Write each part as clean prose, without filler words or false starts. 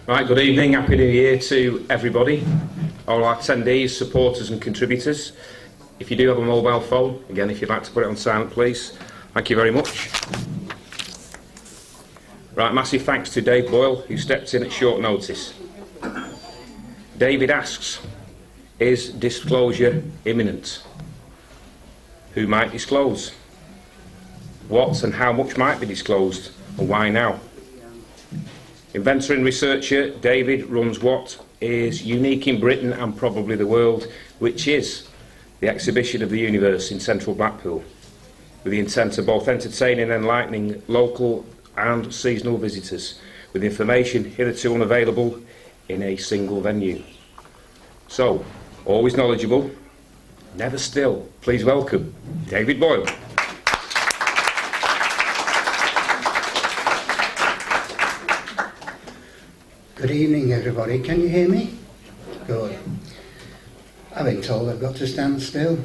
Right, good evening, Happy New Year to everybody, all our attendees, supporters and contributors. If you do have a mobile phone, again, if you'd like to put it on silent, please. Thank you very much. Right, massive thanks to David Boyle, who stepped in at short notice. David asks, is disclosure imminent? Who might disclose? What and how much might be disclosed, and why now? Inventor and researcher David runs what is unique in Britain and probably the world, which is the Exhibition of the Universe in central Blackpool, with the intent of both entertaining and enlightening local and seasonal visitors with information hitherto unavailable in a single venue. So, always knowledgeable, never still. Please welcome David Boyle. Good evening, everybody. Can you hear me? Good. I've been told I've got to stand still.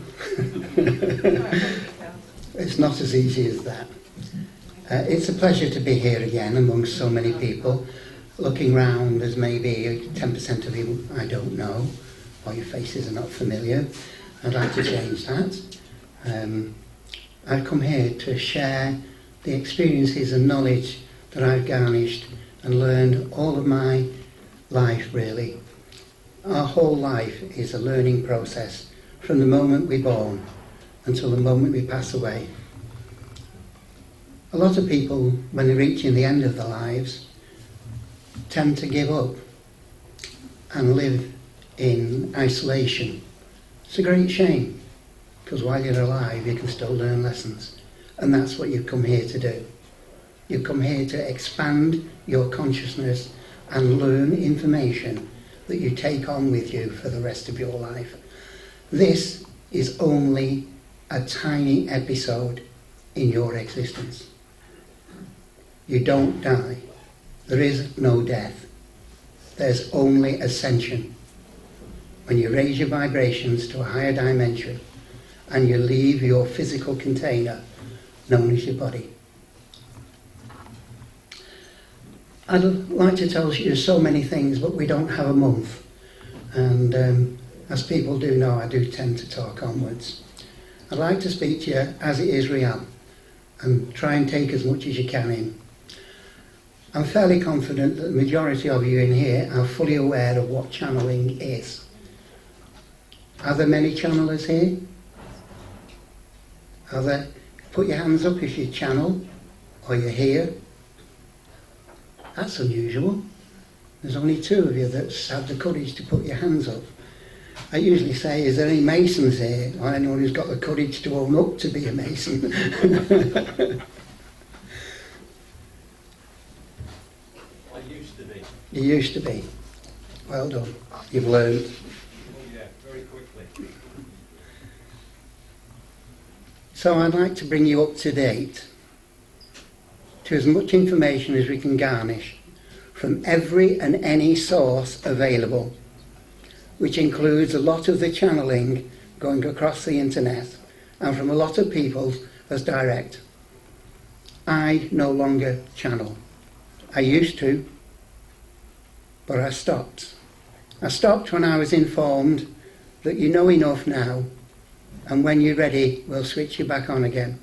It's not as easy as that. It's a pleasure to be here again amongst so many people. Looking round, there's maybe 10% of you I don't know, or your faces are not familiar. I'd like to change that. I've come here to share the experiences and knowledge that I've garnished and learned all of my life, really. Our whole life is a learning process from the moment we're born until the moment we pass away. A lot of people, when they're reaching the end of their lives, tend to give up and live in isolation. It's a great shame, because while you're alive you can still learn lessons, and that's what you've come here to do. You've come here to expand your consciousness and learn information that you take on with you for the rest of your life. This is only a tiny episode in your existence. You don't die. There is no death. There's only ascension. When you raise your vibrations to a higher dimension and you leave your physical container known as your body. I'd like to tell you so many things, but we don't have a month. And as people do know, I do tend to talk onwards. I'd like to speak to you as it is real and try and take as much as you can in. I'm fairly confident that the majority of you in here are fully aware of what channeling is. Are there many channelers here? Are there? Put your hands up if you channel or you're here. That's unusual. There's only two of you that's had the courage to put your hands up. I usually say, is there any masons here, or anyone who's got the courage to own up to be a mason? I used to be. You used to be. Well done. You've learned. Oh yeah, very quickly. So I'd like to bring you up to date to as much information as we can garnish from every and any source available, which includes a lot of the channeling going across the internet and from a lot of people as direct. I no longer channel. I used to, but I stopped. I stopped when I was informed that you know enough now, and when you're ready, we'll switch you back on again.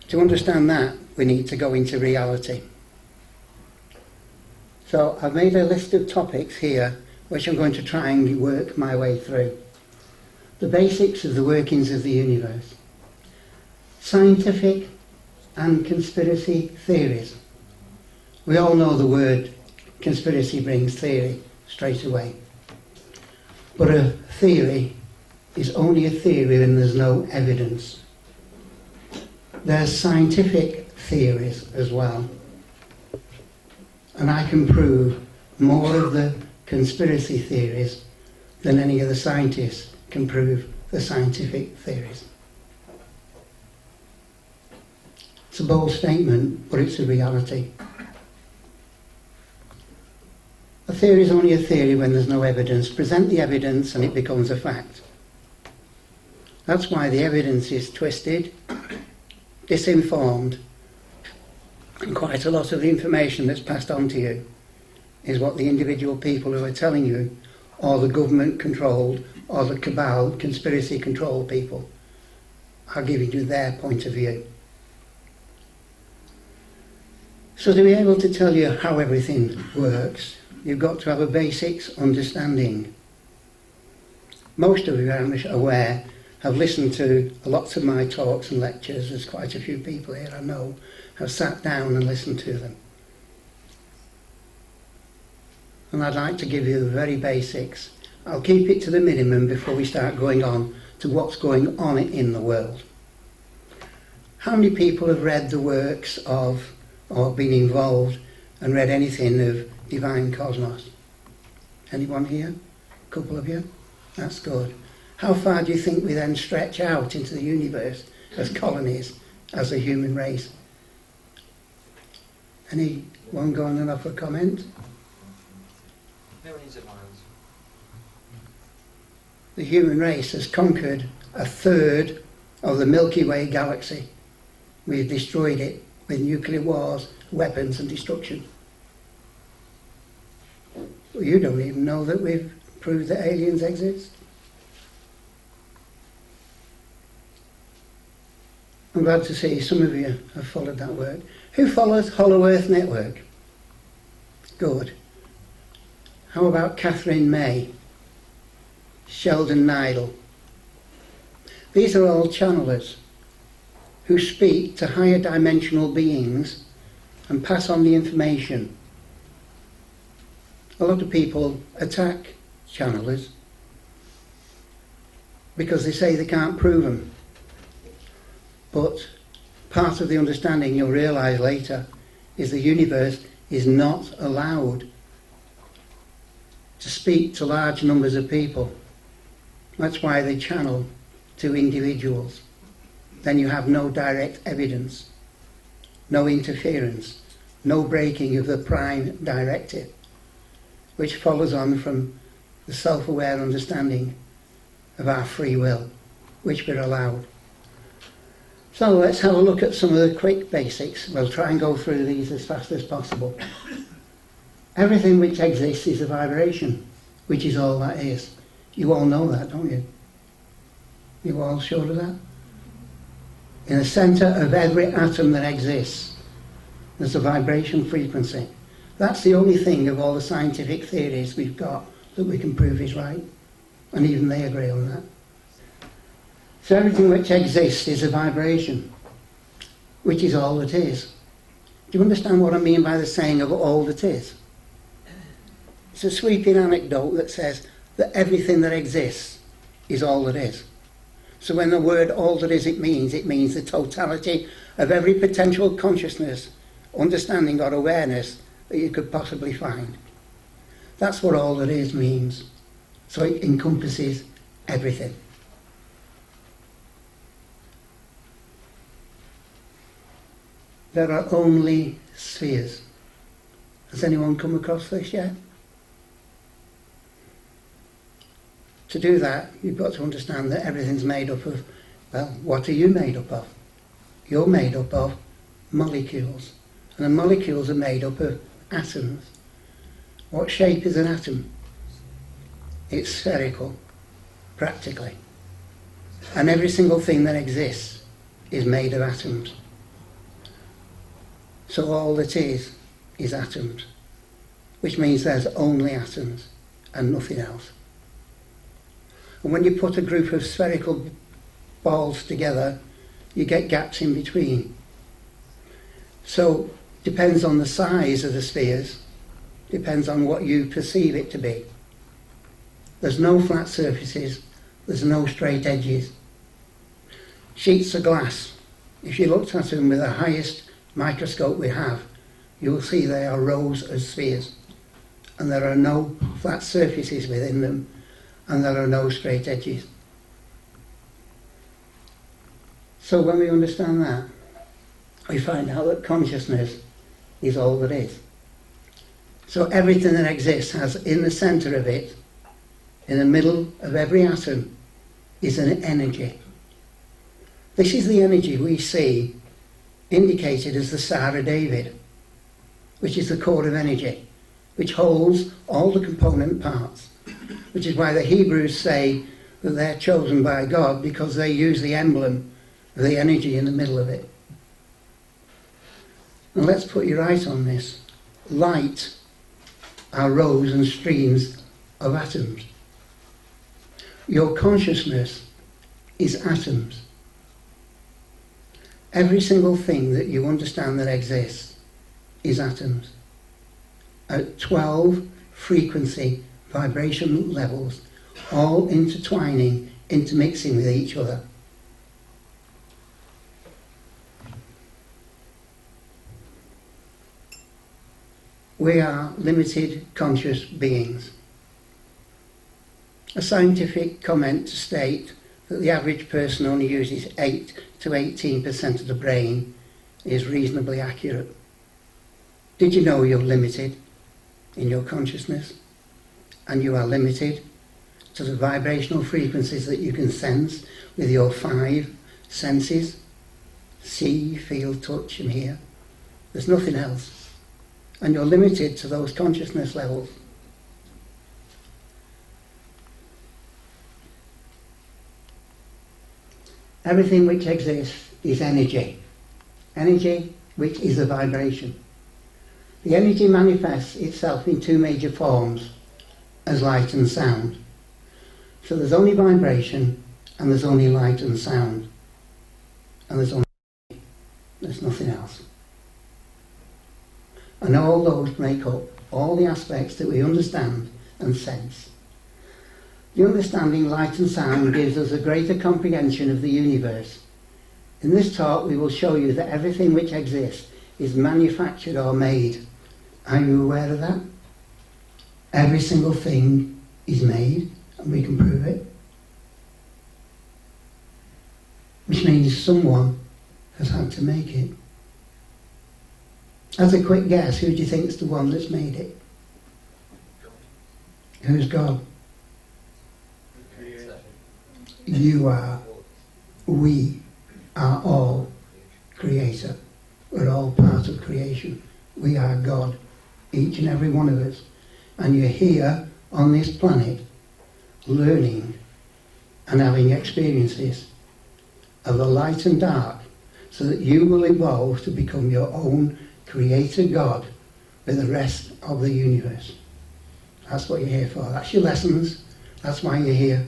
To understand that, we need to go into reality. So I've made a list of topics here, which I'm going to try and work my way through. The basics of the workings of the universe. Scientific and conspiracy theories. We all know the word conspiracy brings theory straight away. But a theory is only a theory when there's no evidence. There's scientific theories as well. And I can prove more of the conspiracy theories than any of the scientists can prove the scientific theories. It's a bold statement, but it's a reality. A theory is only a theory when there's no evidence. Present the evidence and it becomes a fact. That's why the evidence is twisted, disinformed, And quite a lot of the information that's passed on to you is what the individual people who are telling you, or the government controlled, or the cabal, conspiracy controlled people, are giving you their point of view. So to be able to tell you how everything works, you've got to have a basics understanding. Most of you, I'm aware, have listened to lots of my talks and lectures. There's quite a few people here I know have sat down and listened to them. And I'd like to give you the very basics. I'll keep it to the minimum before we start going on to what's going on in the world. How many people have read the works of, or been involved and read anything of Divine Cosmos? Anyone here? A couple of you? That's good. How far do you think we then stretch out into the universe as colonies, as a human race? Anyone going on for a comment? Millions of miles. The human race has conquered a third of the Milky Way galaxy. We've destroyed it with nuclear wars, weapons and destruction. Well, you don't even know that we've proved that aliens exist. I'm glad to see some of you have followed that work. Who follows Hollow Earth Network? Good. How about Catherine May? Sheldon Nidal? These are all channelers who speak to higher dimensional beings and pass on the information. A lot of people attack channelers because they say they can't prove them. But part of the understanding you'll realise later is the universe is not allowed to speak to large numbers of people. That's why they channel to individuals. Then you have no direct evidence, no interference, no breaking of the prime directive, which follows on from the self-aware understanding of our free will, which we're allowed. So let's have a look at some of the quick basics. We'll try and go through these as fast as possible. Everything which exists is a vibration, which is all that is. You all know that, don't you? You all sure of that? In the centre of every atom that exists, there's a vibration frequency. That's the only thing of all the scientific theories we've got that we can prove is right. And even they agree on that. So everything which exists is a vibration, which is all that is. Do you understand what I mean by the saying of all that is? It's a sweeping anecdote that says that everything that exists is all that is. So when the word all that is, it means the totality of every potential consciousness, understanding or awareness that you could possibly find. That's what all that is means. So it encompasses everything. There are only spheres. Has anyone come across this yet? To do that, you've got to understand that everything's made up of, well, what are you made up of? You're made up of molecules. And the molecules are made up of atoms. What shape is an atom? It's spherical, practically. And every single thing that exists is made of atoms. So all that is atoms, which means there's only atoms and nothing else. And when you put a group of spherical balls together, you get gaps in between. So depends on the size of the spheres, depends on what you perceive it to be. There's no flat surfaces, there's no straight edges. Sheets of glass, if you looked at them with the highest microscope we have, you will see they are rows of spheres, and there are no flat surfaces within them, and there are no straight edges. So when we understand that, we find out that consciousness is all that is. So everything that exists has in the centre of it, in the middle of every atom, is an energy. This is the energy we see indicated as the Star of David, which is the core of energy, which holds all the component parts, which is why the Hebrews say that they're chosen by God, because they use the emblem of the energy in the middle of it. And let's put you right on this. Light are rows and streams of atoms. Your consciousness is atoms. Every single thing that you understand that exists is atoms. At 12 frequency vibration levels, all intertwining, intermixing with each other. We are limited conscious beings. A scientific comment to state that the average person only uses 8 to 18% of the brain is reasonably accurate. Did you know you're limited in your consciousness? And you are limited to the vibrational frequencies that you can sense with your 5 senses: see, feel, touch and hear. There's nothing else. And you're limited to those consciousness levels. Everything which exists is energy. Energy which is a vibration. The energy manifests itself in 2 major forms, as light and sound. So there's only vibration, and there's only light and sound. And there's nothing else. And all those make up all the aspects that we understand and sense. The understanding light and sound gives us a greater comprehension of the universe. In this talk we will show you that everything which exists is manufactured or made. Are you aware of that? Every single thing is made, and we can prove it. Which means someone has had to make it. As a quick guess, who do you think is the one that's made it? Who's God? You are. We are all creator. We're all part of creation. We are God, each and every one of us. And you're here on this planet learning and having experiences of the light and dark, so that you will evolve to become your own creator God with the rest of the universe. That's what you're here for. That's your lessons. That's why you're here.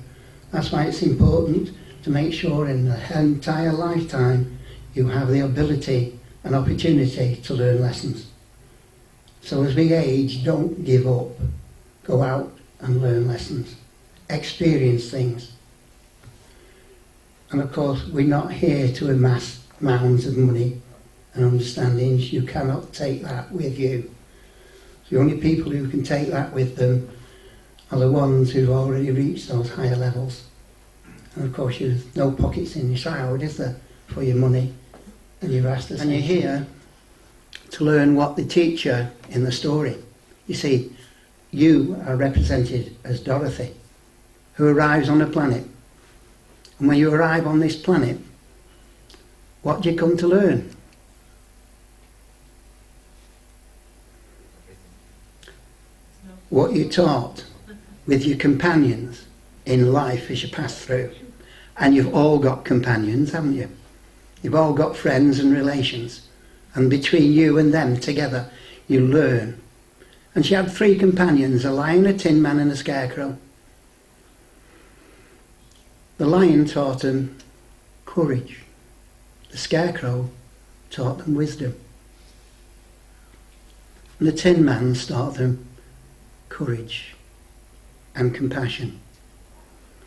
That's why it's important to make sure in the entire lifetime you have the ability and opportunity to learn lessons. So as we age, don't give up. Go out and learn lessons. Experience things. And of course, we're not here to amass mounds of money and understandings. You cannot take that with you. The only people who can take that with them are the ones who've already reached those higher levels. And of course, there's no pockets in your shroud, is there, for your money? And you're asked to. And you're here to learn what the teacher in the story. You see, you are represented as Dorothy, who arrives on a planet. And when you arrive on this planet, what do you come to learn? What you taught with your companions in life as you pass through. And you've all got companions, haven't you? You've all got friends and relations. And between you and them together, you learn. And she had 3 companions, a lion, a tin man and a scarecrow. The lion taught them courage. The scarecrow taught them wisdom. And the tin man taught them courage and compassion.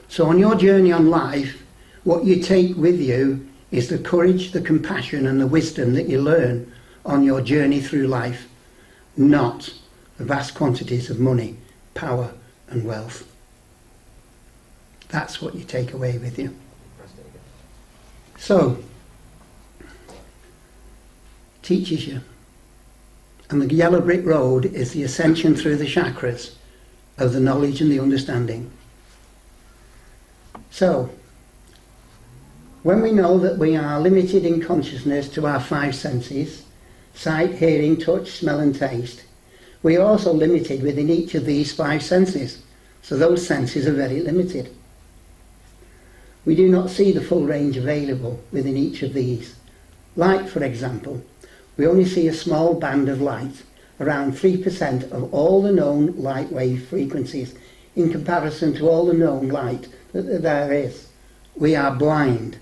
So on your journey on life, what you take with you is the courage, the compassion and the wisdom that you learn on your journey through life, not the vast quantities of money, power and wealth. That's what you take away with you. So, teaches you. And the yellow brick road is the ascension through the chakras of the knowledge and the understanding. So, When we know that we are limited in consciousness to our five senses, sight, hearing, touch, smell and taste, we are also limited within each of these five senses. So those senses are very limited. We do not see the full range available within each of these. Light, for example, we only see a small band of light, around 3% of all the known light wave frequencies in comparison to all the known light that there is. We are blind.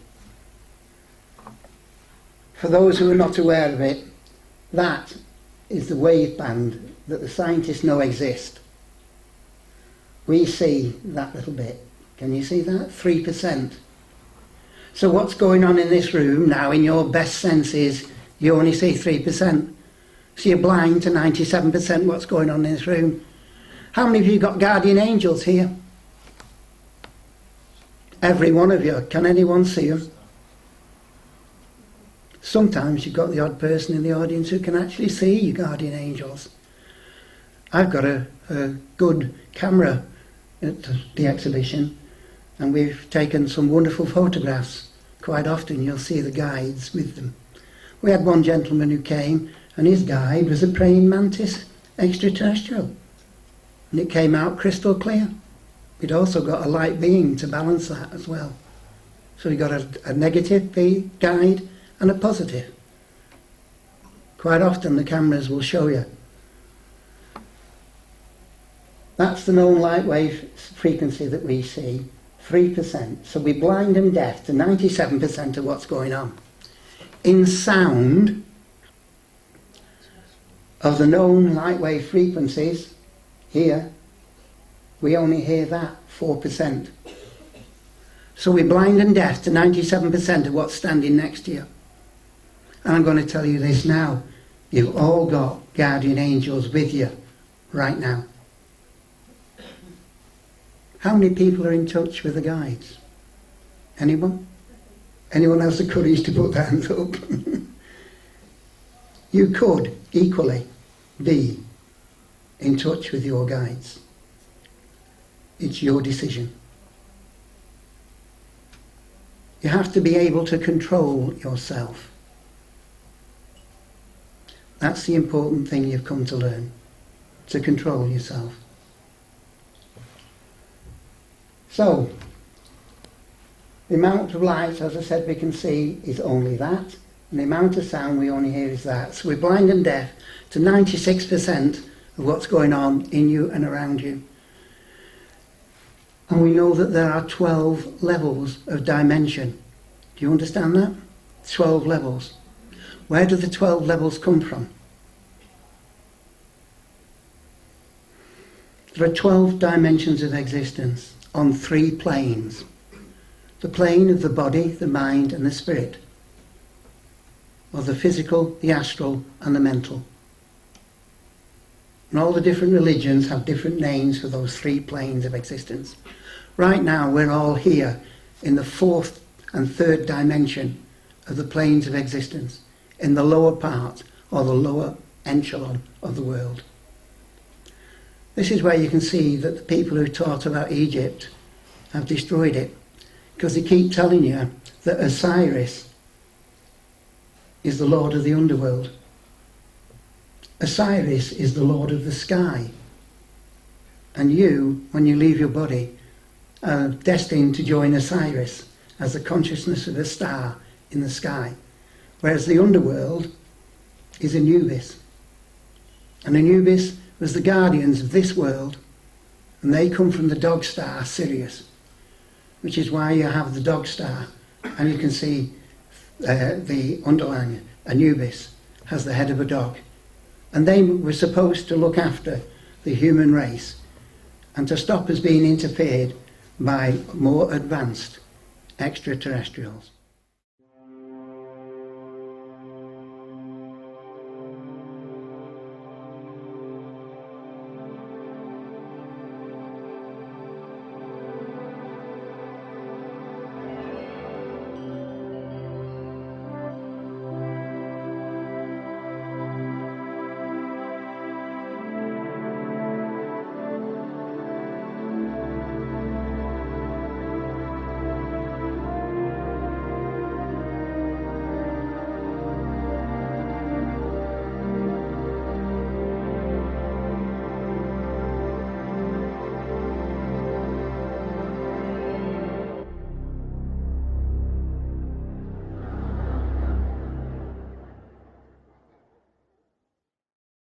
For those who are not aware of it, that is the wave band that the scientists know exists. We see that little bit. Can you see that? 3%. So what's going on in this room now, in your best senses, you only see 3%. So you're blind to 97% what's going on in this room. How many of you got guardian angels here? Every one of you. Can anyone see them? Sometimes you've got the odd person in the audience who can actually see your guardian angels. I've got a good camera at the exhibition, and we've taken some wonderful photographs. Quite often you'll see the guides with them. We had one gentleman who came, and his guide was a praying mantis extraterrestrial, and it came out crystal clear. We'd also got a light being to balance that as well. So we got a negative guide and a positive. Quite often the cameras will show you. That's the known light wave frequency that we see, 3%. So we're blind and deaf to 97% of what's going on. In sound, of the known light wave frequencies, here, we only hear that, 4%. So we're blind and deaf to 97% of what's standing next to you. And I'm going to tell you this now. You've all got guardian angels with you right now. How many people are in touch with the guides? Anyone? Anyone has the courage to put their hands up? You could equally be in touch with your guides. It's your decision. You have to be able to control yourself. That's the important thing you've come to learn, to control yourself. So, the amount of light, as I said, we can see is only that, and the amount of sound we only hear is that. So we're blind and deaf to 96% of what's going on in you and around you. And we know that there are 12 levels of dimension. Do you understand that? 12 levels. Where do the 12 levels come from? There are 12 dimensions of existence on 3 planes. The plane of the body, the mind and the spirit. Or the physical, the astral and the mental. And all the different religions have different names for those 3 planes of existence. Right now we're all here in the 4th and 3rd dimension of the planes of existence, in the lower part or the lower echelon of the world. This is where you can see that the people who taught about Egypt have destroyed it, because they keep telling you that Osiris is the lord of the underworld. Osiris is the lord of the sky. And you, when you leave your body, are destined to join Osiris as the consciousness of a star in the sky. Whereas the underworld is Anubis. And Anubis was the guardians of this world, and they come from the dog star Sirius, which is why you have the dog star, and you can see the underlying Anubis has the head of a dog. And they were supposed to look after the human race and to stop us being interfered by more advanced extraterrestrials.